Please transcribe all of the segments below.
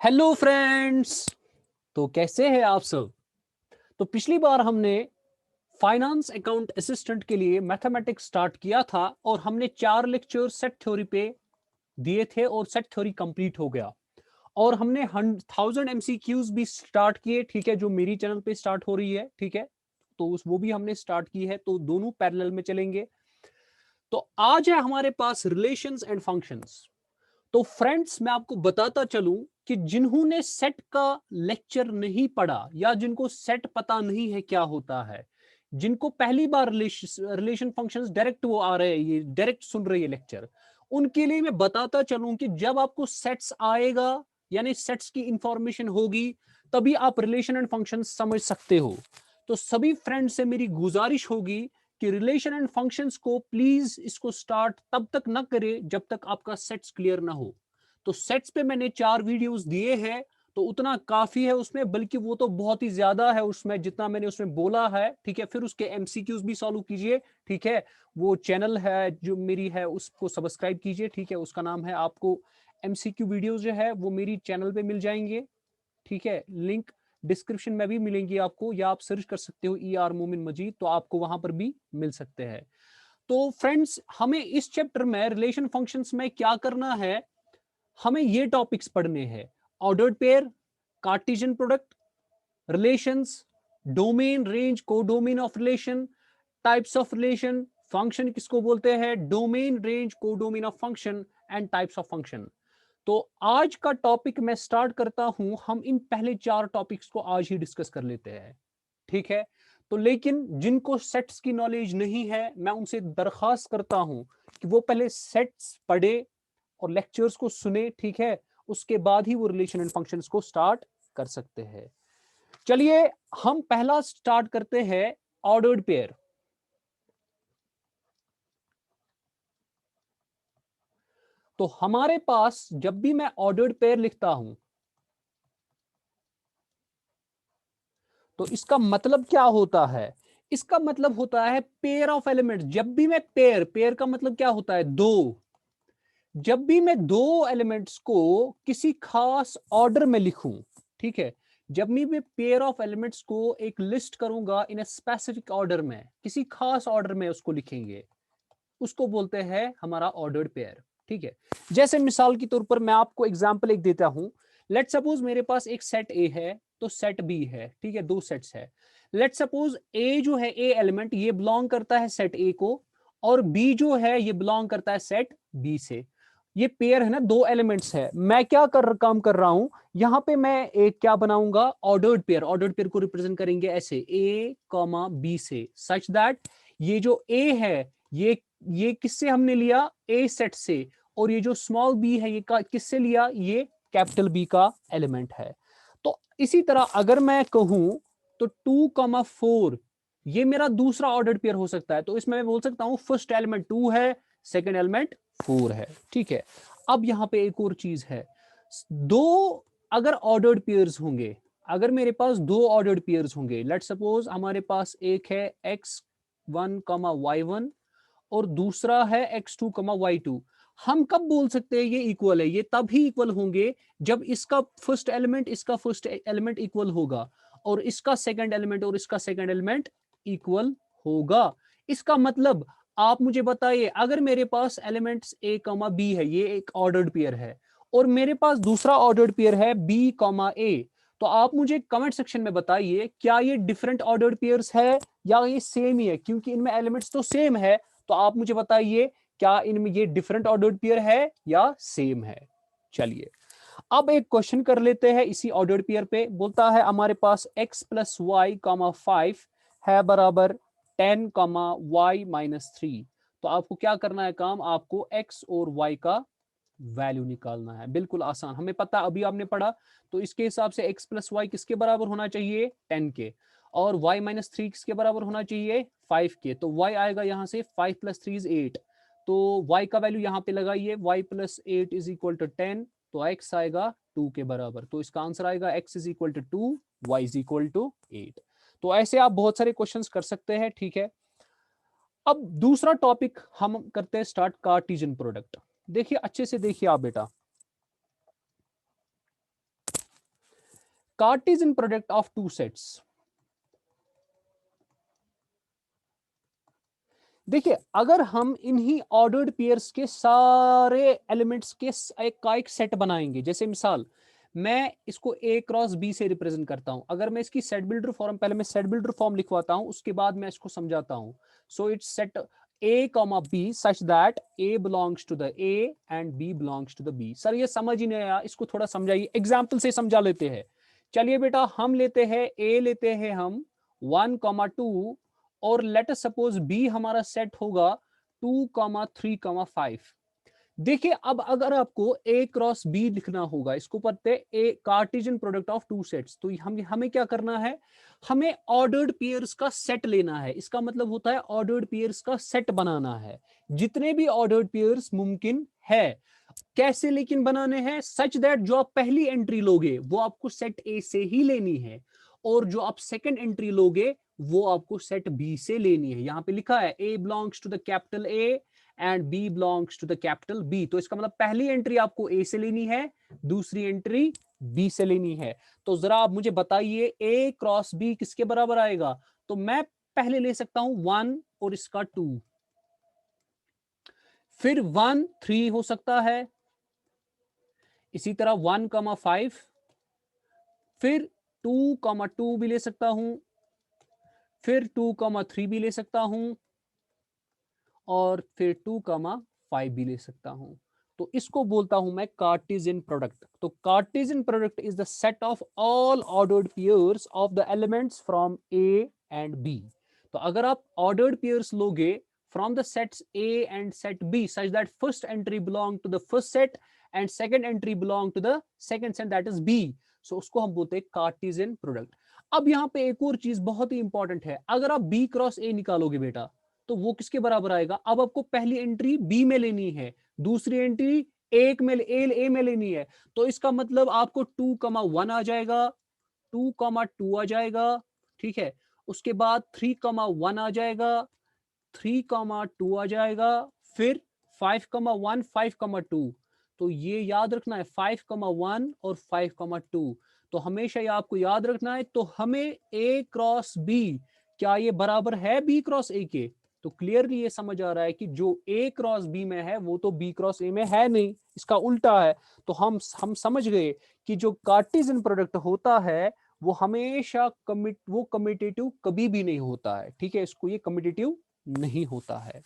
Hello friends. तो कैसे हैं आप सब। तो पिछली बार हमने फाइनेंस अकाउंट असिस्टेंट के लिए मैथमेटिक्स स्टार्ट किया था और हमने 4 लेक्चर सेट थ्योरी पे दिए थे और सेट थ्योरी कंप्लीट हो गया और हमने 1000 MCQs भी स्टार्ट किए, ठीक है, जो मेरी चैनल पे स्टार्ट हो रही है, ठीक है। तो वो भी हमने स्टार्ट की है, तो दोनों पैरेलल में चलेंगे। तो आज है हमारे पास रिलेशंस एंड फंक्शंस। तो फ्रेंड्स, मैं आपको बताता चलूं कि जिन्होंने सेट का लेक्चर नहीं पढ़ा या जिनको सेट पता नहीं है क्या होता है, जिनको पहली बार रिलेशन फंक्शंस डायरेक्ट वो आ रहे हैं, ये डायरेक्ट सुन रहे हैं लेक्चर, उनके लिए मैं बताता चलूं कि जब आपको सेट्स आएगा यानी सेट्स की इंफॉर्मेशन होगी तभी आप रिलेशन एंड फंक्शंस समझ सकते हो। तो सभी फ्रेंड्स से मेरी गुजारिश होगी कि रिलेशन एंड फंक्शंस को प्लीज इसको स्टार्ट तब तक ना करें जब तक आपका सेट्स क्लियर ना हो। तो सेट्स पे मैंने 4 वीडियोस दिए हैं, तो उतना काफी है उसमें, बल्कि वो तो बहुत ही ज्यादा है उसमें जितना मैंने उसमें बोला है, ठीक है। फिर उसके एमसीक्यूज भी सॉल्व कीजिए, ठीक है। वो चैनल है जो मेरी है उसको सब्सक्राइब कीजिए, ठीक है, उसका नाम है, आपको एमसीक्यू वीडियोस जो है वो मेरी चैनल पे मिल जाएंगे, ठीक है। लिंक डिस्क्रिप्शन में भी मिलेंगी आपको, या आप सर्च कर सकते हो ER मोमिन मजीद, तो आपको वहां पर भी मिल सकते हैं। तो फ्रेंड्स, हमें इस चैप्टर में रिलेशन फंक्शंस में क्या करना है, हमें ये टॉपिक्स पढ़ने हैं: ordered pair, Cartesian product, relations, domain range codomain of relation, types of relation, function किसको बोलते हैं, domain range codomain of function and types of function. तो आज का टॉपिक मैं स्टार्ट करता हूं, हम इन पहले 4 टॉपिक्स को आज ही डिस्कस कर लेते हैं, ठीक है। तो लेकिन जिनको सेट्स की नॉलेज नहीं है, मैं उनसे दरखास्त करता हूं कि वो पहले सेट्स पढ़े और लेक्चर्स को सुने, ठीक है। उसके बाद ही वो रिलेशन एंड फंक्शंस को स्टार्ट कर सकते हैं। चलिए, हम पहला स्टार्ट करते हैं, ऑर्डर्ड पेयर। तो हमारे पास जब भी मैं ऑर्डर्ड पेयर लिखता हूं तो इसका मतलब क्या होता है, इसका मतलब होता है पेयर ऑफ एलिमेंट। जब भी मैं पेयर, पेयर का मतलब क्या होता है, दो। जब भी मैं दो एलिमेंट्स को किसी खास ऑर्डर में लिखूं, ठीक है, जब भी मैं पेयर ऑफ एलिमेंट्स को एक लिस्ट करूंगा इन ए स्पेसिफिक ऑर्डर में, किसी खास ऑर्डर में उसको लिखेंगे, उसको बोलते हैं हमारा ऑर्डर्ड पेयर, ठीक है। जैसे मिसाल के तौर पर मैं आपको एग्जांपल एक देता हूं। लेट सपोज मेरे पास एक सेट ए है तो सेट बी है, ठीक है, दो सेट्स है। लेट सपोज ए जो है, ए एलिमेंट ये बिलोंग करता है सेट ए को, और बी जो है ये बिलोंग करता है सेट बी से। ये पेयर है ना, दो एलिमेंट्स है। मैं क्या काम कर रहा हूं, यहां पे मैं एक क्या बनाऊंगा, ऑर्डर्ड पेयर। ऑर्डर्ड पेयर को रिप्रेजेंट करेंगे ऐसे, ए कॉमा बी से, सच दैट ये जो ए है ये किससे हमने लिया, ए सेट से, और ये जो स्मॉल बी है ये किससे लिया, ये कैपिटल बी का एलिमेंट है। तो इसी तरह अगर मैं कहूं तो 2,4 ये मेरा दूसरा ऑर्डर्ड पेयर हो सकता है। तो इसमें मैं बोल सकता हूं फर्स्ट एलिमेंट 2 है, सेकंड एलिमेंट 4 है, ठीक है। अब यहां पे एक और चीज है, दो अगर ऑर्डर्ड पेयर्स होंगे, अगर मेरे पास दो ऑर्डर्ड पेयर्स होंगे, लेट सपोज हमारे पास एक है x1, y1 और दूसरा है x2, हम कब बोल सकते हैं ये इक्वल है, ये तभी इक्वल होंगे जब इसका फर्स्ट एलिमेंट इसका फर्स्ट एलिमेंट इक्वल होगा और इसका सेकंड एलिमेंट और इसका सेकंड एलिमेंट इक्वल होगा। इसका मतलब आप मुझे बताइए, अगर मेरे पास एलिमेंट्स a कॉमा बी है, ये एक ऑर्डर्ड पेयर है, और मेरे पास दूसरा ऑर्डर्ड पेयर है b कॉमा a, तो आप मुझे कमेंट सेक्शन में बताइए क्या ये डिफरेंट ऑर्डर्ड पेयर्स है या ये सेम ही है, क्योंकि इनमें एलिमेंट्स तो सेम है। तो आप मुझे बताइए क्या इनमें ये डिफरेंट ऑर्डर्ड पेयर है या सेम है। चलिए, अब एक क्वेश्चन कर लेते हैं इसी ऑर्डर्ड पेयर पे। बोलता है हमारे पास x प्लस वाई कॉमा 5 है बराबर 10 कॉमा वाई माइनस 3। तो आपको क्या करना है काम, आपको x और y का वैल्यू निकालना है। बिल्कुल आसान, हमें पता, अभी आपने पढ़ा। तो इसके हिसाब से x प्लस वाई किसके बराबर होना चाहिए, 10 के, और y माइनस 3 किसके बराबर होना चाहिए, 5 के। तो y आएगा यहां से 5 प्लस 3 इज 8। तो y का वैल्यू यहां पे लगाइए, y plus 8 is equal to 10, तो x आएगा 2 के बराबर। तो इसका आंसर आएगा x is equal to 2, y is equal to 8। तो ऐसे आप बहुत सारे क्वेश्चंस कर सकते हैं, ठीक है। अब दूसरा टॉपिक हम करते हैं स्टार्ट, कार्टेशियन प्रोडक्ट। देखिए अच्छे से देखिए आप बेटा, Cartesian product of two sets. देखिए अगर हम इन्हीं ऑर्डर्ड पेयर्स के सारे एलिमेंट्स के एक सेट बनाएंगे, जैसे मिसाल मैं इसको ए क्रॉस बी से रिप्रेजेंट करता हूं, अगर मैं इसकी सेट बिल्डर फॉर्म, पहले मैं सेट बिल्डर फॉर्म लिखवाता हूं, उसके बाद मैं इसको समझाता हूं। So it's set A comma B such that A belongs to the A and B belongs to the B. Sir ये समझ ही नहीं आया, इसको थोड़ा समझाइए, एग्जाम्पल से समझा लेते हैं। चलिए बेटा हम लेते हैं ए, लेते हैं हम 1,2 और लेट अस सपोज बी हमारा सेट होगा 2,3,5। देखिए अब अगर आपको ए क्रॉस बी लिखना होगा, इसको पढ़ते हैं A Cartesian product of two sets, तो हमें क्या करना है, हमें ऑर्डर्ड पेयर्स का सेट लेना है। इसका मतलब होता है ऑर्डर्ड पेयर्स का सेट बनाना है, जितने भी ऑर्डर्ड पेयर्स मुमकिन है। कैसे लेकिन बनाने हैं, सच दैट जो आप पहली एंट्री लोगे वो आपको सेट ए से ही लेनी है, और जो आप सेकंड एंट्री लोगे वो आपको सेट बी से लेनी है। यहां पे लिखा है A belongs to the capital A and B belongs to the capital B, तो इसका मतलब पहली एंट्री आपको ए से लेनी है, दूसरी एंट्री बी से लेनी है। तो जरा आप मुझे बताइए ए क्रॉस बी किसके बराबर आएगा। तो मैं पहले ले सकता हूं 1 और इसका 2, फिर 1 3 हो सकता है, इसी तरह 1,5, फिर 2,2 भी ले सकता हूं, फिर 2,3 भी ले सकता हूं, और फिर 2,5 भी ले सकता हूं। तो इसको बोलता हूं मैं कार्टेशियन प्रोडक्ट। तो Cartesian product is the set of all ordered pairs of the elements from A and B. तो अगर आप ऑर्डर्ड पेयर्स लोगे from the sets A and set B such that first entry belong to the first set and second entry belong to the second set, that is B, so उसको हम बोलते हैं Cartesian product. अब यहां पे एक और चीज बहुत ही इंपॉर्टेंट है, अगर आप बी क्रॉस ए निकालोगे बेटा तो वो किसके बराबर आएगा। अब आपको पहली एंट्री बी में लेनी है, दूसरी एंट्री ए में लेनी है, तो इसका मतलब आपको 2,1 आ जाएगा, 2,2 आ जाएगा, ठीक है। उसके बाद 3,1 आ जाएगा, 3,2 आ जाएगा, फिर 5,1 5,2। तो ये याद रखना है 5,1 और 5,2, तो हमेशा ये आपको याद रखना है। तो हमें ए क्रॉस बी, क्या ये बराबर है बी क्रॉस ए के। तो क्लियरली ये समझ आ रहा है कि जो ए क्रॉस बी में है वो तो बी क्रॉस ए में है नहीं, इसका उल्टा है। तो हम समझ गए कि जो कार्टेशियन प्रोडक्ट होता है वो हमेशा वो कम्यूटेटिव कभी भी नहीं होता है, ठीक है, इसको ये कम्यूटेटिव नहीं होता है।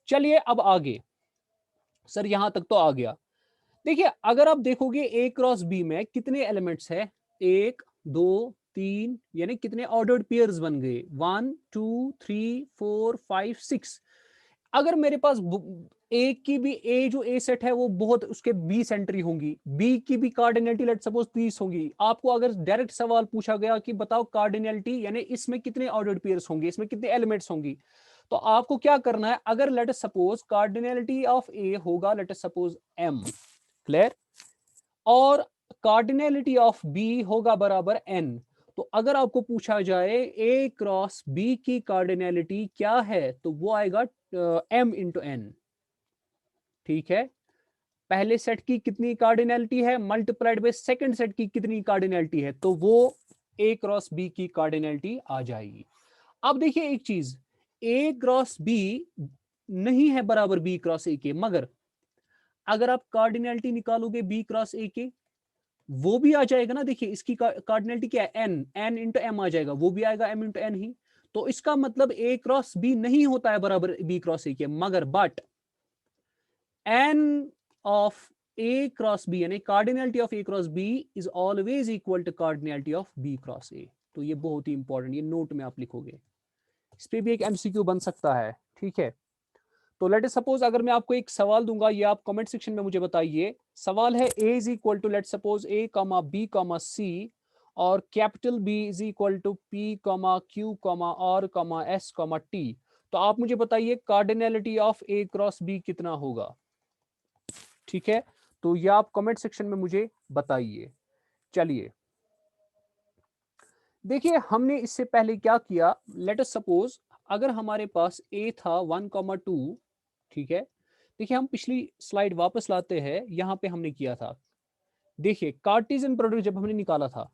चलिए अब आगे, सर यहां तक तो आ गया। देखिए अगर आप देखोगे ए क्रॉस बी में कितने एलिमेंट्स है, 1 2 3, यानी कितने ऑर्डर्ड पेयर्स बन गए, 1 2 3 4 5 6। अगर मेरे पास ए की भी ए जो ए सेट है वो बहुत, उसके 20 एंट्री होंगी, बी की भी कार्डिनलिटी लेट सपोज 30 होंगी। आपको अगर डायरेक्ट सवाल पूछा गया कि बताओ कार्डिनलिटी यानी इसमें कितने ऑर्डर्ड पेयर्स होंगे, इसमें कितने एलिमेंट्स होंगी, तो आपको क्या करना है, अगर लेट सपोज कार्डिनलिटी ऑफ ए होगा लेट सपोज एम, क्लियर, और कार्डिनलिटी ऑफ बी होगा बराबर एन। तो अगर आपको पूछा जाए ए क्रॉस बी की कार्डिनलिटी क्या है, तो वो आएगा एम इंटू एन, ठीक है। पहले सेट की कितनी कार्डिनलिटी है मल्टीप्लाइड बाय सेकंड सेट की कितनी कार्डिनलिटी है, तो वो ए क्रॉस बी की कार्डिनलिटी आ जाएगी। अब देखिए एक चीज, ए क्रॉस बी नहीं है बराबर बी क्रॉस ए के, मगर अगर आप कार्डिनलिटी निकालोगे बी क्रॉस ए के वो भी आ जाएगा ना। देखिए इसकी कार्डिनलिटी क्या है, एन, एन इंटू एम आ जाएगा, वो भी आएगा एम इंटू एन ही। तो इसका मतलब ए क्रॉस बी नहीं होता है बराबर बी क्रॉस ए के, मगर but N of A cross B यानी cardinality of A cross B is always equal to cardinality of B cross A. तो ये बहुत ही इंपॉर्टेंट, ये नोट में आप लिखोगे, इस पे भी एक एमसीक्यू बन सकता है, ठीक है। तो लेट सपोज अगर मैं आपको एक सवाल दूंगा, ये आप कमेंट सेक्शन में मुझे बताइए। सवाल है a is equal to let suppose a comma b comma c और capital B is equal to p comma q comma r comma s comma t। तो आप मुझे बताइए cardinality of a cross b कितना होगा, ठीक है। तो ये आप कमेंट सेक्शन में मुझे बताइए। चलिए देखिए हमने इससे पहले क्या किया, लेट अस सपोज अगर हमारे पास a था 1,2, ठीक है। देखिए हम पिछली स्लाइड वापस लाते हैं, यहां पे हमने किया था, देखिए कार्टेशियन प्रोडक्ट जब हमने निकाला था,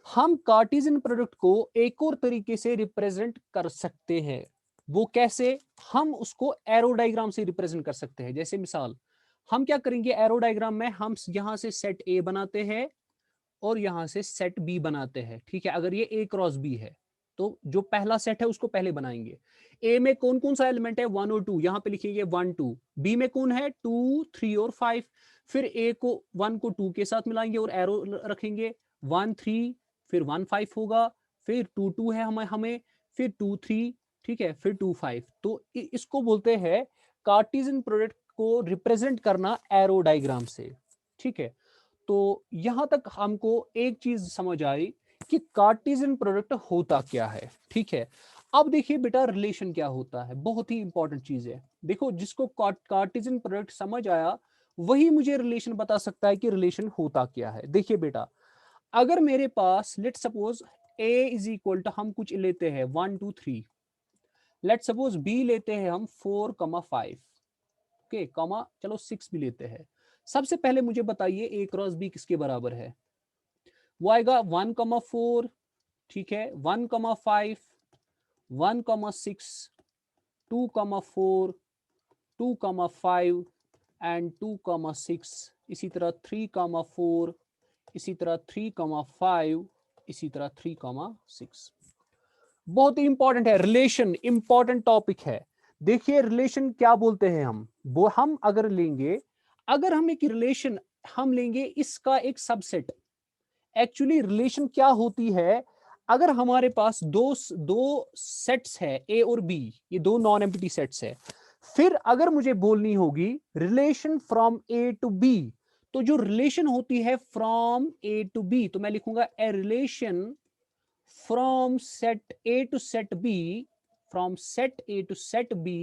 हम कार्टेशियन प्रोडक्ट को एक और तरीके से रिप्रेजेंट कर सकते हैं। वो कैसे? हम उसको एरो डायग्राम से रिप्रेजेंट कर सकते हैं। जैसे मिसाल, हम क्या करेंगे, एरो डायग्राम में हम यहां से सेट ए बनाते हैं और यहां से सेट बी बनाते हैं। ठीक है, अगर ये ए क्रॉस बी है तो जो पहला सेट है उसको पहले बनाएंगे। ए में कौन कौन सा एलिमेंट है? 1 और 2, यहां पे लिखेंगे 1 2। बी में कौन है? 2 3 और 5। फिर ए को 1 को 2 के साथ मिलाएंगे और एरो रखेंगे। 1 3, फिर 1 5 होगा, फिर 2 2 है हमें, फिर 2 3, ठीक है, फिर 2 5। तो इसको बोलते हैं कार्टेशियन प्रोडक्ट को रिप्रेजेंट करना एरो डायग्राम से। ठीक है, तो यहां तक हमको एक चीज समझ आई कि कार्टेशियन प्रोडक्ट होता क्या है। ठीक है, अब देखिए बेटा रिलेशन क्या होता है, बहुत ही इंपॉर्टेंट चीज है। देखो, जिसको कार्टेशियन प्रोडक्ट समझ आया वही मुझे रिलेशन बता सकता है कि रिलेशन होता क्या है। देखिए बेटा, अगर मेरे पास let suppose a is equal to, हम कुछ लेते हैं 1 2 3, लेट सपोज b लेते हैं हम 4 5, ओके, कॉमा चलो 6 भी लेते हैं। सबसे पहले मुझे बताइए a क्रॉस b किसके बराबर है? वो आएगा 1 4, ठीक है, 1 5, 1 6, 2 4, 2 5 एंड 2 6, इसी तरह 3 4, इसी तरह 3 5, इसी तरह 3 6। बहुत ही इंपॉर्टेंट है रिलेशन, इंपॉर्टेंट टॉपिक है। देखिए रिलेशन क्या बोलते हैं हम, वो हम अगर लेंगे, अगर हम एक रिलेशन हम लेंगे इसका एक सबसेट। एक्चुअली रिलेशन क्या होती है, अगर हमारे पास दो दो सेट्स है ए और बी, ये दो नॉन एम्प्टी सेट्स है, फिर अगर मुझे बोलनी होगी relation from A to B, तो जो रिलेशन होती है फ्रॉम ए टू बी, तो मैं लिखूंगा a relation from set A to set B, from set A to set B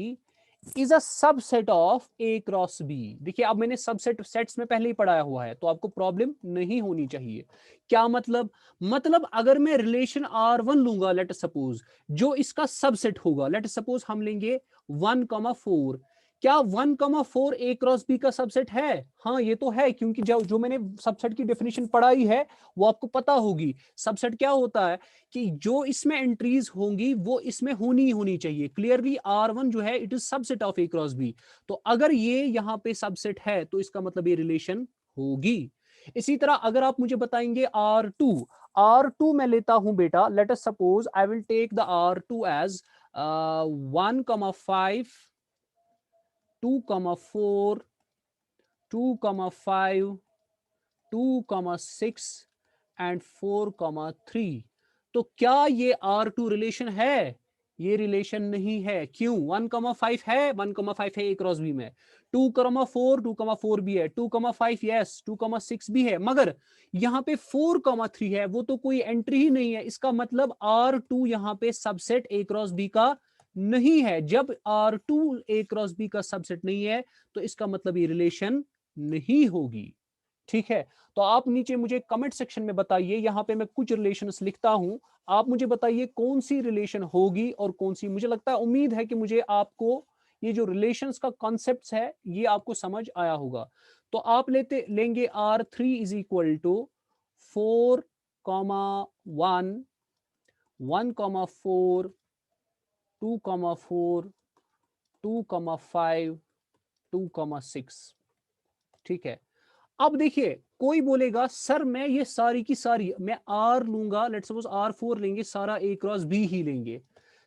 is a subset of A cross B। देखिए अब मैंने सबसेट सेट्स में पहले ही पढ़ाया हुआ है तो आपको प्रॉब्लम नहीं होनी चाहिए। क्या मतलब? मतलब अगर मैं रिलेशन R1 लूंगा, लेट सपोज, जो इसका सबसेट होगा, लेट सपोज हम लेंगे 1 4, क्या 1 4 ए क्रॉस बी का सबसेट है? हाँ ये तो है, क्योंकि जो मैंने सबसेट की डेफिनेशन पढ़ाई है वो आपको पता होगी। सबसेट क्या होता है कि जो इसमें एंट्रीज होंगी वो इसमें होनी चाहिए। क्लियरली R1 जो है it is subset of A cross B, तो अगर ये यहाँ पे सबसेट है तो इसका मतलब ये रिलेशन होगी। इसी तरह अगर आप मुझे बताएंगे R2, R2 मैं लेता हूं बेटा, let us suppose I will take the R2 as 1 5, 2 4, 2 5, 2 6 and 4 3। तो क्या ये R2 रिलेशन है? ये रिलेशन नहीं है। क्यों? 1 5 है, 1 5 है ए क्रॉस बी में, 2 4, 2 4 भी है, 2 5 यस, 2 6 भी है, मगर यहाँ पे 4 3 है, वो तो कोई एंट्री ही नहीं है। इसका मतलब R2 यहाँ पे सबसेट ए क्रॉस बी का नहीं है। जब R2 ए क्रॉस बी का सबसेट नहीं है तो इसका मतलब ये रिलेशन नहीं होगी। ठीक है, तो आप नीचे मुझे कमेंट सेक्शन में बताइए, यहां पे मैं कुछ रिलेशंस लिखता हूं, आप मुझे बताइए कौन सी रिलेशन होगी और कौन सी। मुझे लगता है, उम्मीद है कि मुझे आपको ये जो रिलेशंस का कॉन्सेप्ट है ये आपको समझ आया होगा। तो आप लेंगे R3 इज इक्वल टू 4 1, 1 4, 2 4, 2 5, 2 6। ठीक है, अब देखिए कोई बोलेगा सर मैं ये सारी की सारी मैं आर लूंगा, लेट सपोज R4 लेंगे, सारा ए क्रॉस बी ही लेंगे,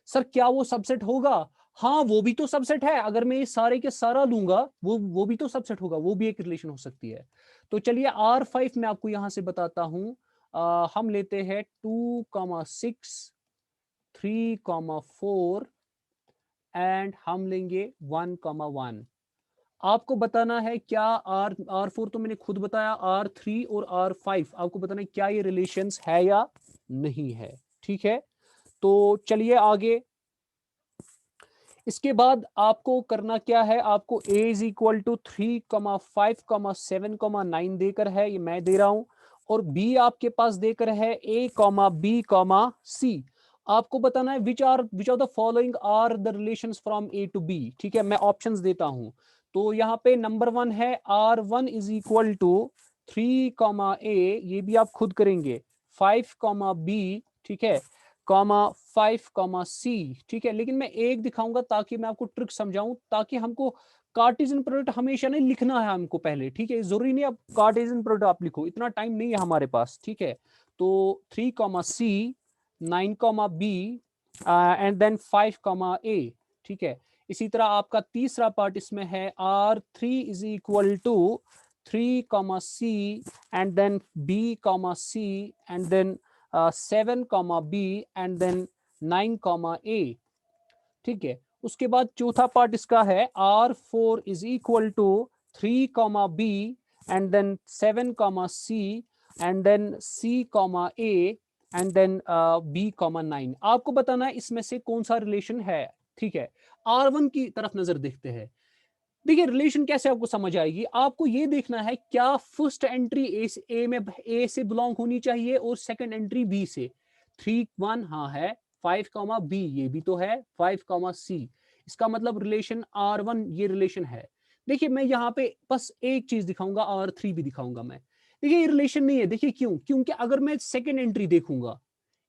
सर क्या वो सबसेट होगा? हाँ वो भी तो सबसेट है। अगर मैं ये सारे के सारा लूंगा वो भी तो सबसेट होगा, वो भी एक रिलेशन हो सकती है। तो चलिए R5 मैं आपको यहां से बताता हूं। हम लेते हैं 2 6, 3 4 एंड हम लेंगे 1 1। आपको बताना है क्या R4 तो मैंने खुद बताया, R3 और R5 आपको बताना है क्या ये रिलेशंस है या नहीं है। ठीक है, तो चलिए आगे। इसके बाद आपको करना क्या है, आपको a इज इक्वल टू 3 5 7 9 देकर है, ये मैं दे रहा हूं, और b आपके पास देकर है a b c। आपको बताना है which are the following are the relations from a to b। ठीक है, मैं ऑप्शंस देता हूं। तो यहाँ पे नंबर 1 है R1 is equal to 3 a, ये भी आप खुद करेंगे, 5 कॉमा बी, ठीक है, कॉमा 5 कॉमा सी, ठीक है। लेकिन मैं एक दिखाऊंगा ताकि मैं आपको ट्रिक समझाऊं, ताकि हमको कार्टेशियन प्रोडक्ट हमेशा नहीं लिखना है हमको पहले, ठीक है। जरूरी नहीं आप कार्टेशियन प्रोडक्ट आप लिखो, इतना टाइम नहीं है हमारे पास, ठीक है। तो 3 comma C, 9 comma B and then 5 comma A, ठीक है। इसी तरह आपका तीसरा पार्ट इसमें है R3 is equal to 3 comma C and then B comma C and then 7 comma B and then 9 comma A, ठीक है। उसके बाद चौथा पार्ट इसका है R4 is equal to 3 comma B and then 7 comma C and then C comma A and then B comma 9। आपको बताना है इसमें से कौन सा रिलेशन है, ठीक है। R1 की तरफ नजर देखते हैं। देखिए रिलेशन कैसे आपको समझ आएगी, आपको ये देखना है क्या फर्स्ट एंट्री ए में ए से बिलोंग होनी चाहिए और सेकंड एंट्री बी से। 3 1 हाँ है, 5 कॉमा बी ये भी तो है, 5 कॉमा सी, इसका मतलब रिलेशन R1 ये रिलेशन है। देखिए मैं यहाँ पे बस एक चीज दिखाऊंगा, R3 भी दिखाऊंगा मैं। देखिए ये रिलेशन नहीं है, देखिए क्यों, क्योंकि अगर मैं सेकंड एंट्री देखूंगा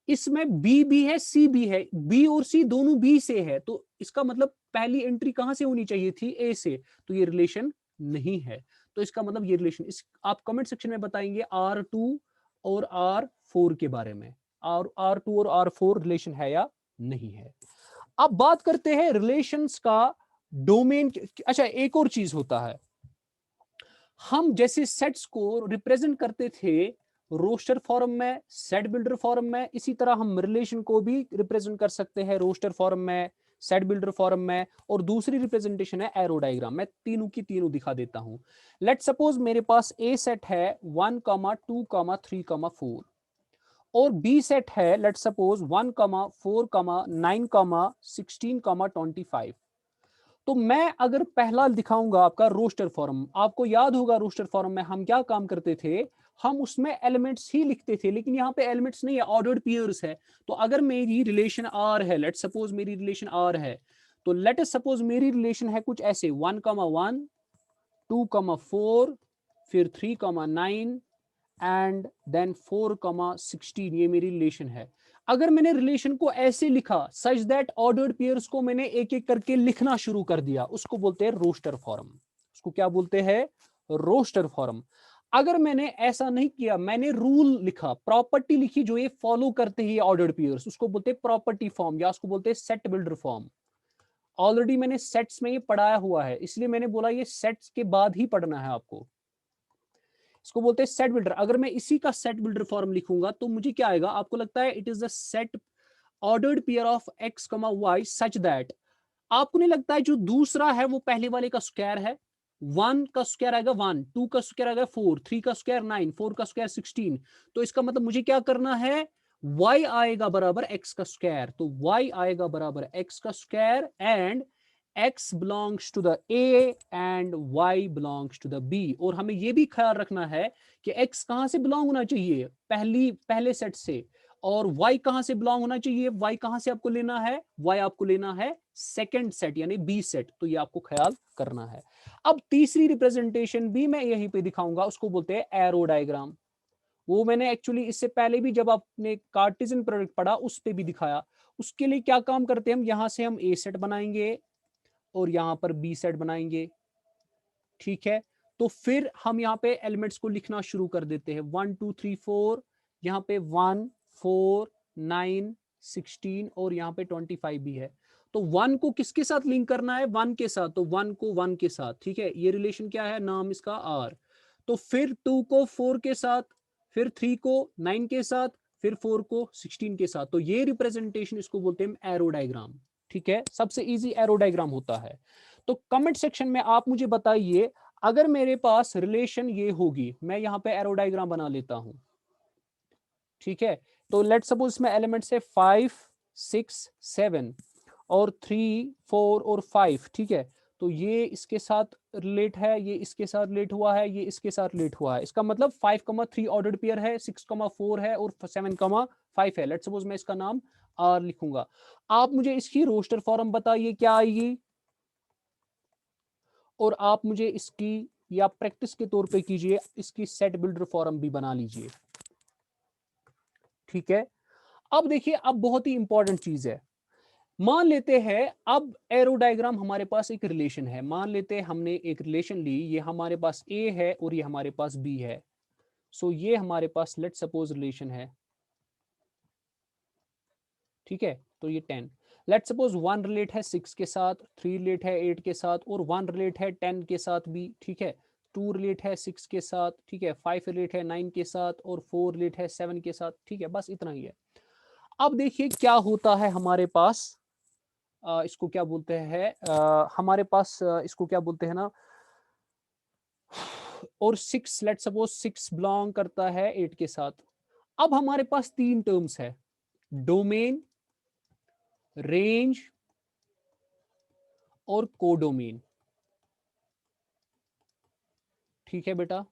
इसमें बी भी है सी भी है, बी और सी दोनों बी से है, तो इसका मतलब पहली एंट्री कहां से होनी चाहिए थी, ए से, तो ये रिलेशन नहीं है। तो इसका मतलब ये रिलेशन इस आप कमेंट सेक्शन में बताएंगे R2 और R4 के बारे में, R2 और R4 रिलेशन है या नहीं है। अब बात करते हैं रिलेशंस का डोमेन। अच्छा एक और चीज होता है, हम जैसे सेट्स को रिप्रेजेंट करते थे रोस्टर फॉर्म में, सेट बिल्डर फॉर्म में, इसी तरह हम रिलेशन को भी रिप्रेजेंट कर सकते हैं रोस्टर फॉर्म में, सेट बिल्डर फॉर्म में, और दूसरी रिप्रेजेंटेशन है एरो डायग्राम। मैं तीनों की तीनों दिखा देता हूं। लेट सपोज मेरे पास ए सेट है 1 2 3 4 और बी सेट है लेट सपोज 1 4 9 16 25। तो मैं अगर पहला दिखाऊंगा आपका रोस्टर फॉर्म, आपको याद होगा रोस्टर फॉर्म में हम क्या काम करते थे, हम उसमें एलिमेंट्स ही लिखते थे, लेकिन यहाँ पे एलिमेंट्स नहीं है, ऑर्डर्ड पेयर्स है। तो अगर मेरी रिलेशन आर है, लेट सपोज मेरी रिलेशन आर है, तो लेट सपोज मेरी रिलेशन है कुछ ऐसे 1 1 2 4 फिर 3 9 एंड देन 4 16, ये मेरी रिलेशन है। अगर मैंने रिलेशन को ऐसे लिखा सच दैट ऑर्डर्ड पेयर्स को मैंने एक एक करके लिखना शुरू कर दिया, उसको बोलते हैं रोस्टर फॉर्म। उसको क्या बोलते हैं, रोस्टर फॉर्म। अगर मैंने ऐसा नहीं किया, मैंने रूल लिखा, प्रॉपर्टी लिखी जो ये फॉलो करते हैं ऑर्डर्ड पेयर्स, उसको बोलते हैं प्रॉपर्टी फॉर्म या उसको बोलते हैं सेट बिल्डर फॉर्म। ऑलरेडी मैंने सेट्स में ये पढ़ाया हुआ है, इसलिए मैंने बोला ये सेट्स के बाद ही पढ़ना है आपको। इसको बोलते हैं सेट बिल्डर। अगर मैं इसी का सेट बिल्डर फॉर्म लिखूंगा तो मुझे क्या आएगा, आपको लगता है it is the set ordered pair of X Y such that, आपको नहीं लगता है जो दूसरा है वो पहले वाले का स्क्वायर है, 1 का स्क्वायर आएगा 1, 2 का स्क्वायर आएगा 4, 3 का स्क्वायर 9, 4 का स्क्वायर 16। तो इसका मतलब मुझे क्या करना है, y आएगा बराबर x का स्क्वायर, तो y आएगा बराबर x का square and x belongs to the A and y belongs to the B। और हमें यह भी ख्याल रखना है कि x कहां से बिलोंग होना चाहिए, पहले सेट से, और y कहां से बिलोंग होना चाहिए, y कहां से आपको लेना है, y आपको लेना है सेकंड सेट यानी बी सेट। तो ये आपको ख्याल करना है। अब तीसरी रिप्रेजेंटेशन भी मैं यहीं पे दिखाऊंगा, उसको बोलते हैं एरो डायग्राम। वो मैंने एक्चुअली इससे पहले भी जब आपने कार्टेशियन प्रोडक्ट पढ़ा उस पे भी दिखाया। उसके लिए क्या काम करते हैं हम, यहां से हम ए सेट बनाएंगे और यहां पर बी सेट बनाएंगे, ठीक है। तो फिर हम यहाँ पे एलिमेंट्स को लिखना शुरू कर देते हैं, 1 2 3 4, यहाँ पे 1 4 9 16 और यहाँ पे 25 भी है। तो 1 को किसके साथ लिंक करना है, 1 के साथ, तो 1 को 1 के साथ, ठीक है। ये रिलेशन क्या है, नाम इसका आर। तो फिर 2 को 4 के साथ, फिर 3 को 9 के साथ, फिर 4 को 16 के साथ। तो ये रिप्रेजेंटेशन इसको बोलते हैं एरो डायग्राम, ठीक है। सबसे इजी एरो डायग्राम होता है। तो कमेंट सेक्शन में आप मुझे बताइए, अगर मेरे पास रिलेशन ये होगी, मैं यहां पे एरो डायग्राम बना लेता हूं, ठीक है। तो लेट सपोज इसमें एलिमेंट्स है 5 6 7 और 3 4 और 5, ठीक है। तो ये इसके साथ रिलेट है, ये इसके साथ रिलेट हुआ है, ये इसके साथ रिलेट हुआ है। इसका मतलब 5 3 ऑर्डर्ड पेयर है, 6 4 है और 7 5 है। लेट सपोज मैं इसका नाम आर लिखूंगा। आप मुझे इसकी रोस्टर फॉर्म बताइए क्या आएगी, और आप मुझे इसकी या प्रैक्टिस के तौर पे कीजिए, इसकी सेट बिल्डर फॉर्म भी बना लीजिए। ठीक है, अब देखिए, अब बहुत ही इंपॉर्टेंट चीज है, मान लेते हैं अब एरो डायग्राम हमारे पास एक रिलेशन है, मान लेते हैं हमने एक रिलेशन ली, ये हमारे पास ए है और ये हमारे पास बी है। सो ये हमारे पास लेट सपोज रिलेशन है, ठीक है, तो ये 10, लेट सपोज 1 रिलेट है 6 के साथ, 3 रिलेट है 8 के साथ और 1 रिलेट है 10 के साथ भी, ठीक है, 2 रिलेट है 6 के साथ, ठीक है, 5 रिलेट है 9 के साथ और 4 रिलेट है 7 के साथ, ठीक है, बस इतना ही है। अब देखिए क्या होता है हमारे पास, इसको क्या बोलते हैं, हमारे पास इसको क्या बोलते हैं ना, और 6, लेट सपोज 6 बिलोंग करता है 8 के साथ। अब हमारे पास 3 टर्म्स है, डोमेन, रेंज और कोडोमेन, ठीक है बेटा।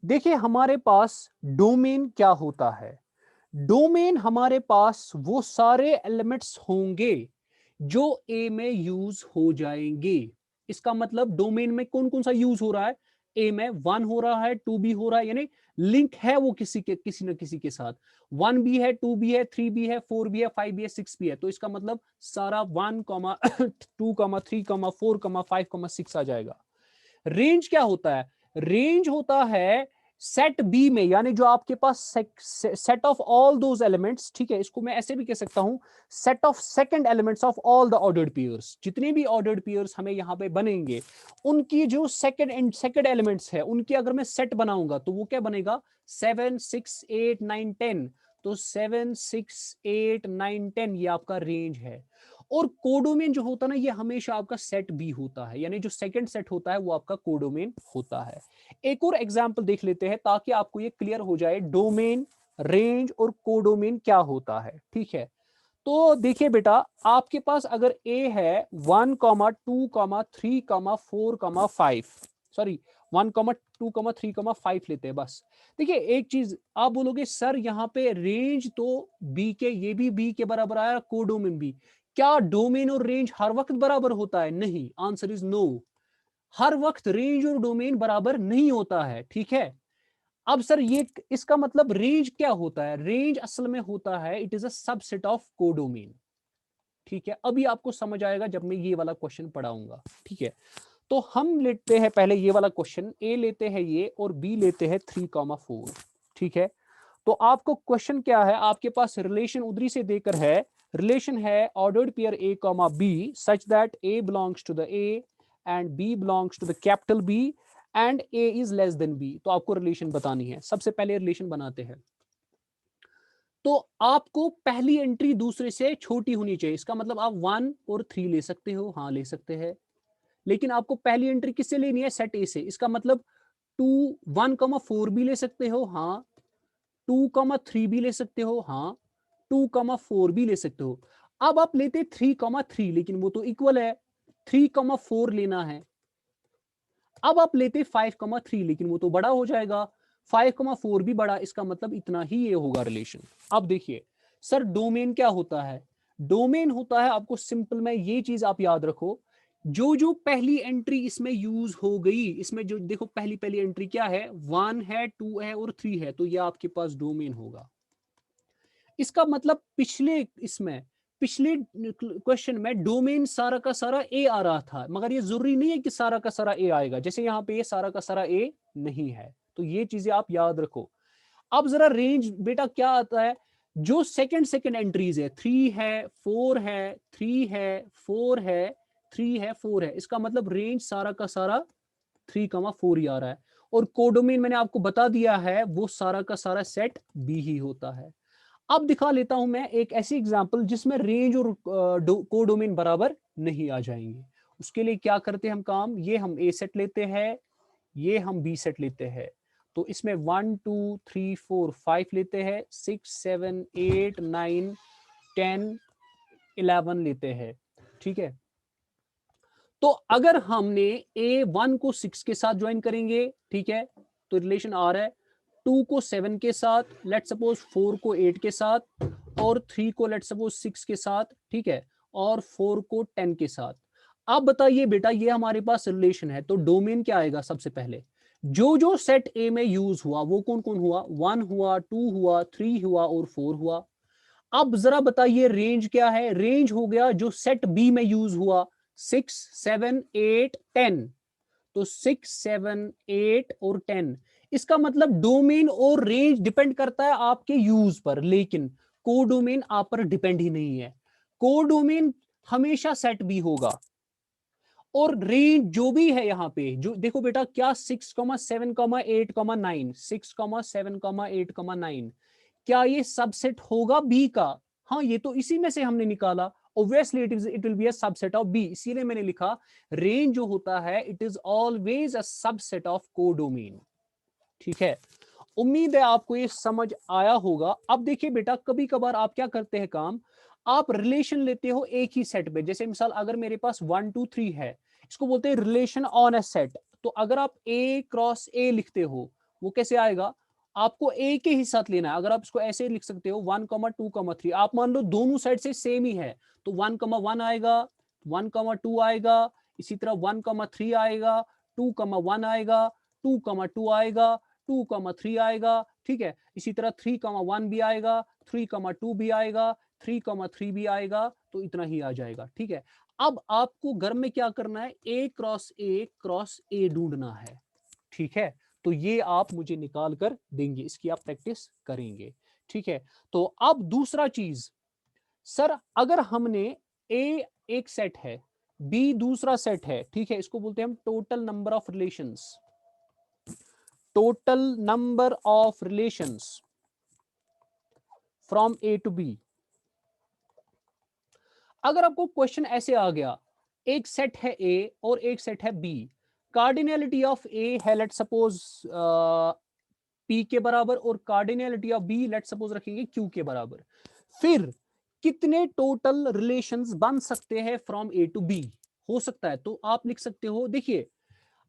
देखिए हमारे पास डोमेन क्या होता है, डोमेन हमारे पास वो सारे एलिमेंट्स होंगे जो ए में यूज हो जाएंगे। इसका मतलब डोमेन में कौन कौन सा यूज हो रहा है, ए में 1 हो रहा है, 2 भी हो रहा है, यानी लिंक है वो किसी न किसी के साथ, 1 भी है, 2 भी है, 3 भी है, 4 भी है, 5 भी है, 6 भी है, तो इसका मतलब सारा 1, 2, 3, 4, 5, 6 आ जाएगा। रेंज क्या होता है, रेंज होता है सेट बी में, यानी जो आपके पास set of all those elements, ठीक है, इसको मैं ऐसे भी कह सकता हूं, set of second elements of all the ordered pairs, जितने भी ऑर्डर्ड पेयर्स हमें यहां पे बनेंगे, उनकी जो सेकंड एलिमेंट्स है, उनकी अगर मैं सेट बनाऊंगा तो वो क्या बनेगा, 7, 6, 8, 9, 10, तो 7, 6, 8, 9, 10 ये आपका रेंज है। और कोडोमेन जो होता है ना, ये हमेशा आपका सेट बी होता है, यानी जो सेकंड सेट होता है वो आपका कोडोमेन होता है। एक और एग्जांपल देख लेते हैं ताकि आपको ये क्लियर हो जाए डोमेन, रेंज और कोडोमेन क्या होता है, ठीक है। तो देखिए बेटा, आपके पास अगर ए है 1, 2, 3, 4, 5, सॉरी 1, 2, 3, 5 लेते हैं बस। देखिए एक चीज आप बोलोगे सर यहाँ पे रेंज तो बी के, ये भी बी के बराबर आया, कोडोमेन भी, क्या डोमेन और रेंज हर वक्त बराबर होता है, नहीं, आंसर इज नो, हर वक्त रेंज और डोमेन बराबर नहीं होता है, ठीक है। अब सर ये इसका मतलब रेंज क्या होता है, रेंज असल में होता है it is a subset of codomain, ठीक है, अभी आपको समझ आएगा जब मैं ये वाला क्वेश्चन पढ़ाऊंगा, ठीक है। तो हम लेते हैं पहले ये वाला क्वेश्चन, ए लेते हैं ये और बी लेते हैं 3, 4, ठीक है। तो आपको क्वेश्चन क्या है, आपके पास रिलेशन उधरी से देकर है, रिलेशन है ordered pair A comma B such that A belongs to the A and B belongs to the capital B and A is less than B. तो आपको रिलेशन बतानी है, सबसे पहले रिलेशन बनाते हैं। तो आपको पहली एंट्री दूसरे से छोटी होनी चाहिए, इसका मतलब आप 1 और 3 ले सकते हो, हाँ ले सकते हैं, लेकिन आपको पहली एंट्री किससे लेनी है, सेट ए से, इसका मतलब 2, 1, 4 भी ले सकते हो, हाँ, 2, 3 भी ले सकते हो, हाँ, 2, 4 भी ले सकते हो। अब आप लेते 3, 3, लेकिन वो तो इक्वल है, 3, 4 लेना है। अब आप लेते 5, 3, लेकिन वो तो बड़ा हो जाएगा, 5, 4 भी बड़ा, इसका मतलब इतना ही ये होगा रिलेशन। अब देखिए सर डोमेन क्या होता है, डोमेन होता है, आपको सिंपल में ये चीज आप याद रखो, जो जो पहली एंट्री इसमें यूज हो गई, इसमें जो देखो पहली पहली एंट्री क्या है, 1 है, 2 है और 3 है, तो ये आपके पास डोमेन होगा। इसका मतलब पिछले क्वेश्चन में डोमेन सारा का सारा ए आ रहा था, मगर ये जरूरी नहीं है कि सारा का सारा ए आएगा, जैसे यहाँ पे ये सारा का सारा ए नहीं है, तो ये चीजें आप याद रखो। अब जरा रेंज बेटा क्या आता है, जो सेकंड एंट्रीज है, 3 है, 4 है, 3 है, 4 है, 3 है, 4 है, इसका मतलब रेंज सारा का सारा 3, 4 ही आ रहा है। और कोडोमेन मैंने आपको बता दिया है वो सारा का सारा सेट बी ही होता है। अब दिखा लेता हूं मैं एक ऐसी एग्जांपल जिसमें रेंज और कोडोमेन बराबर नहीं आ जाएंगे। उसके लिए क्या करते हैं हम काम, ये हम ए सेट लेते हैं, ये हम बी सेट लेते हैं, तो इसमें 1, 2, 3, 4, 5 लेते हैं, 6, 7, 8, 9, 10, 11 लेते हैं, ठीक है। तो अगर हमने A1 को 6 के साथ ज्वाइन करेंगे, ठीक है, तो रिलेशन आ रहा है, 2 को 7 के साथ, लेट सपोज 4 को 8 के साथ, और 3 को लेट सपोज 6 के साथ, ठीक है, और 4 को 10 के साथ। अब बताइए बेटा ये हमारे पास रिलेशन है, तो डोमेन क्या आएगा सबसे पहले, जो जो सेट ए में यूज हुआ वो कौन कौन हुआ, 1 हुआ, 2 हुआ, 3 हुआ और 4 हुआ। अब जरा बताइए रेंज क्या है, रेंज हो गया जो सेट बी में यूज हुआ 6, 7, 8, 10। तो 6, 7, 8 और 10, इसका मतलब डोमेन और रेंज डिपेंड करता है आपके यूज पर, लेकिन कोडोमेन आप पर डिपेंड ही नहीं है। कोडोमेन हमेशा सेट बी होगा और रेंज जो भी है यहाँ पे, जो देखो बेटा क्या 6, 7, 8, 9, 6, 7, 8, 9, क्या ये सबसेट होगा बी का? हाँ, ये तो इसी में से हमने निकाला, obviously it will be a subset of B, इसीलिए मैंने लिखा रेंज जो होता है it is always a subset of codomain. ठीक है, उम्मीद है आपको ये समझ आया होगा। अब देखिए बेटा, कभी कभार आप क्या करते हैं काम, आप रिलेशन लेते हो एक ही सेट पे, जैसे मिसाल अगर मेरे पास 1, 2, 3 है, इसको बोलते हैं रिलेशन ऑन ए सेट। तो अगर आप ए क्रॉस ए लिखते हो, वो कैसे आएगा, आपको ए के ही साथ लेना है। अगर आप इसको ऐसे लिख सकते हो 1, 2, 3, आप मान लो दोनों साइड से सेम ही है, तो 1, 1 आएगा, 1, 2 आएगा, इसी तरह 1, 3 आएगा, 2, 1 आएगा, 2, 2 आएगा, 2, 3 आएगा। ठीक है, इसी तरह 3, 1 भी आएगा, 3, 2 भी आएगा, 3, 3 भी आएगा, तो इतना ही आ जाएगा। ठीक है, अब आपको घर में क्या करना है, ए क्रॉस ए ढूंढना है। ठीक है, तो ये आप मुझे निकाल कर देंगे, इसकी आप प्रैक्टिस करेंगे। ठीक है, तो अब दूसरा चीज, सर अगर हमने ए एक सेट है, बी दूसरा सेट है, ठीक है, इसको बोलते हैं हम total number of relations, total number of relations from A to B. अगर आपको क्वेश्चन ऐसे आ गया, एक सेट है ए और एक सेट है बी, कार्डिनलिटी ऑफ ए है लेट सपोज पी के बराबर और cardinality of B let suppose रखेंगे क्यू के बराबर, फिर कितने टोटल रिलेशंस बन सकते हैं फ्रॉम ए टू बी, हो सकता है। तो आप लिख सकते हो, देखिए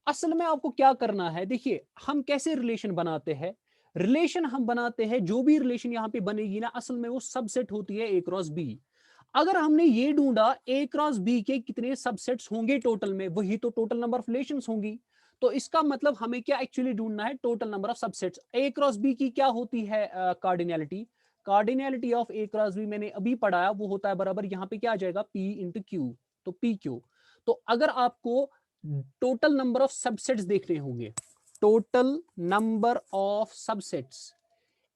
असल में आपको क्या करना है, देखिए हम कैसे रिलेशन बनाते हैं, रिलेशन हम बनाते हैं, जो भी रिलेशन यहां पे बनेगी ना, असल में वो सबसेट होती है ए क्रॉस बी। अगर हमने ये ढूंढा ए क्रॉस बी के कितने सबसेट्स होंगे टोटल में, वही तो टोटल नंबर ऑफ रिलेशंस होंगी। तो इसका मतलब हमें क्या एक्चुअली ढूंढना है, total number of subsets. A cross B की क्या होती है cardinality, cardinality of A cross B मैंने अभी पढ़ाया, वो होता है बराबर, यहां पे क्या आ जाएगा, पी इंटू क्यू, तो पी क्यू। तो अगर आपको टोटल नंबर ऑफ सबसेट्स देखने होंगे, total number of subsets,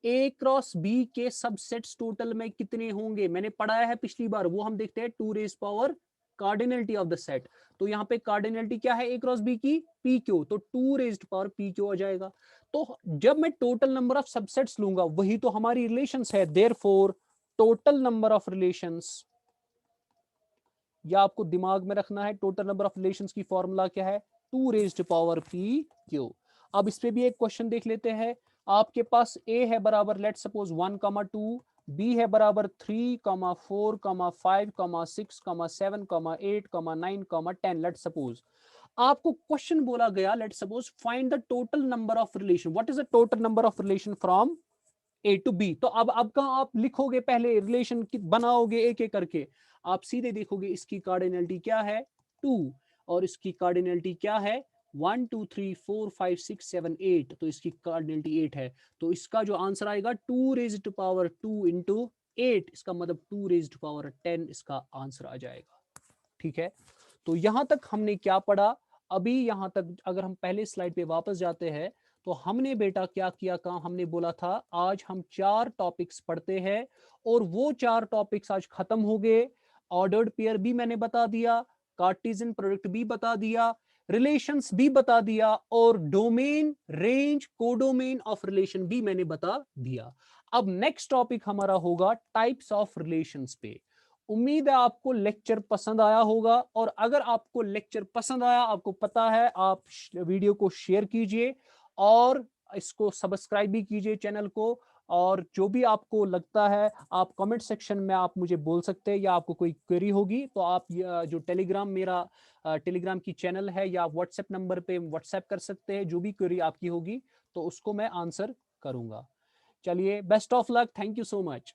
A cross B के सबसेट्स टोटल में कितने होंगे, मैंने पढ़ाया है पिछली बार, वो हम देखते हैं 2 raise power cardinality of the set. तो यहाँ पे कार्डिनलिटी क्या है ए क्रॉस बी की, पी क्यू, तो 2 रेज्ड पावर पी क्यू आ जाएगा। तो जब मैं टोटल नंबर ऑफ सबसेट्स लूंगा, वही तो हमारी रिलेशंस है, therefore total number of relations, या आपको दिमाग में रखना है, टोटल नंबर ऑफ रिलेशंस की फॉर्मूला क्या है, 2 रेज्ड पावर पी क्यू। अब इस पे भी एक क्वेश्चन देख लेते हैं। आपके पास ए है बराबर लेट सपोज 1, 2, बी है बराबर 3, 4, 5, 6, 7, 8, 9, 10 लेट सपोज। आपको क्वेश्चन बोला गया let suppose find the total number of relation, what is the total number of relation from A to B. तो अब कहां आप लिखोगे, पहले रिलेशन बनाओगे एक एक करके, आप सीधे देखोगे इसकी कार्डिनलिटी क्या है 2 और इसकी कार्डिनलिटी क्या है 1, 2, 3, 4, 5, 6, 7, 8, तो इसकी कार्डिनलिटी 8 है। तो इसका जो आंसर आएगा 2 रेज्ड पावर 2 इंटू 8, इसका मतलब 2 रेज्ड पावर 10 इसका आंसर आ जाएगा। ठीक है, तो यहां तक हमने क्या पढ़ा, अभी यहां तक अगर हम पहले स्लाइड पे वापस जाते हैं, तो हमने बेटा क्या किया काम, हमने बोला था आज हम 4 टॉपिक्स पढ़ते हैं, और वो 4 टॉपिक्स आज खत्म हो गए। ऑर्डर्ड पेयर भी मैंने बता दिया, कार्टेशियन प्रोडक्ट भी बता दिया, रिलेशंस भी बता दिया, और domain, range, codomain of relation भी मैंने बता दिया। अब नेक्स्ट टॉपिक हमारा होगा टाइप्स ऑफ रिलेशंस पे। उम्मीद है आपको लेक्चर पसंद आया होगा, और अगर आपको लेक्चर पसंद आया, आपको पता है, आप वीडियो को शेयर कीजिए और इसको सब्सक्राइब भी कीजिए चैनल को। और जो भी आपको लगता है आप कमेंट सेक्शन में आप मुझे बोल सकते हैं, या आपको कोई क्वेरी होगी तो आप जो टेलीग्राम मेरा टेलीग्राम की चैनल है, या व्हाट्सएप नंबर पे व्हाट्सएप कर सकते हैं, जो भी क्वेरी आपकी होगी तो उसको मैं आंसर करूंगा। चलिए, best of luck, thank you so much.